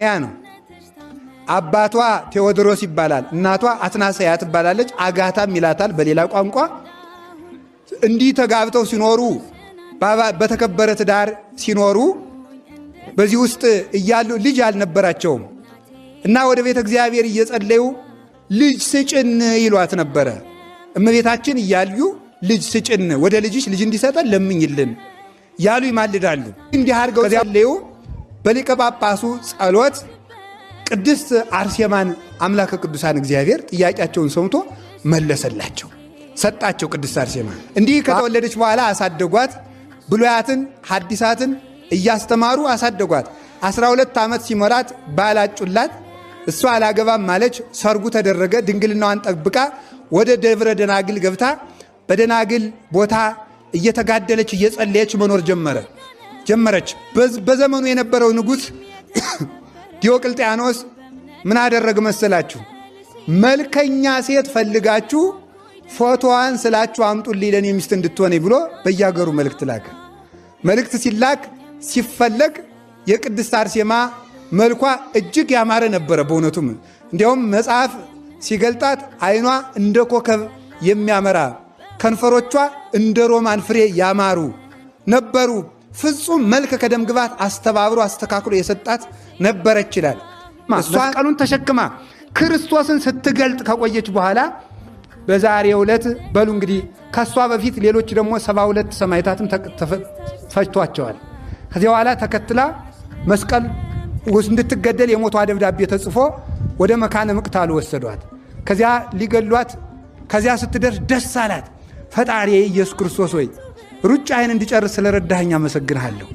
ያ ነው። አባቷ ቴዎድሮስ ይባላል። እናቷ አትናስያ ትባላለች። አጋታም ይላታል በሌላ ቋንቋ። እንዲህ ተጋብተው ሲኖሩ በተከበረ ትዳር ሲኖሩ በዚህ ውስጥ እያሉ ልጅ አልነበራቸውም እና ወደ ቤተ እግዚአብሔር እየጸለዩ ልጅ ስጭን ይሏት ነበረ። እመቤታችን እያሉ ልጅ ስጭን፣ ወደ ልጅሽ ልጅ እንዲሰጠን ለምኝልን ያሉ ይማልዳሉ። እንዲህ አድርገው ጸለዩ። በሊቀ ጳጳሱ ጸሎት ቅድስት አርሴማን አምላከ ቅዱሳን እግዚአብሔር ጥያቄያቸውን ሰምቶ መለሰላቸው፣ ሰጣቸው። ቅድስት አርሴማ እንዲህ ከተወለደች በኋላ አሳደጓት። ብሉያትን ሐዲሳትን እያስተማሩ አሳደጓት። 12 ዓመት ሲሞላት ባላጩላት። እሷ አላገባም ማለች። ሰርጉ ተደረገ። ድንግልናዋን ጠብቃ ወደ ደብረ ደናግል ገብታ በደናግል ቦታ እየተጋደለች እየጸለየች መኖር ጀመረች። በዘመኑ የነበረው ንጉሥ ዲዮቅልጥያኖስ ምን አደረገ መሰላችሁ? መልከኛ ሴት ፈልጋችሁ ፎቶዋን ስላችሁ አምጡልኝ ለኔ ሚስት እንድትሆነ ብሎ በያገሩ መልእክት ላከ። መልእክት ሲላክ ሲፈለግ የቅድስት አርሴማ መልኳ እጅግ ያማረ ነበረ። በእውነቱም እንዲያውም መጽሐፍ ሲገልጣት ዓይኗ እንደ ኮከብ የሚያመራ ከንፈሮቿ እንደ ሮማን ፍሬ ያማሩ ነበሩ። ፍጹም መልክ ከደም ግባት አስተባብሮ አስተካክሎ የሰጣት ነበረች ይላል። መስቀሉን ተሸክማ ክርስቶስን ስትገልጥ ከቆየች በኋላ በዛሬው ዕለት በሉ እንግዲህ ከሷ በፊት ሌሎች ደግሞ 72 ሰማዕታትም ፈጅቷቸዋል። ከዚያ በኋላ ተከትላ መስቀል ውስጥ እንድትገደል የሞቷ ደብዳቤ ተጽፎ ወደ መካነ ምቅታል ወሰዷት። ከዚያ ሊገሏት ከዚያ ስትደርስ ደስ አላት። ፈጣሪ ኢየሱስ ክርስቶስ ሆይ ሩጫዬን እንዲጨርስ ስለረዳኸኝ አመሰግንሃለሁ።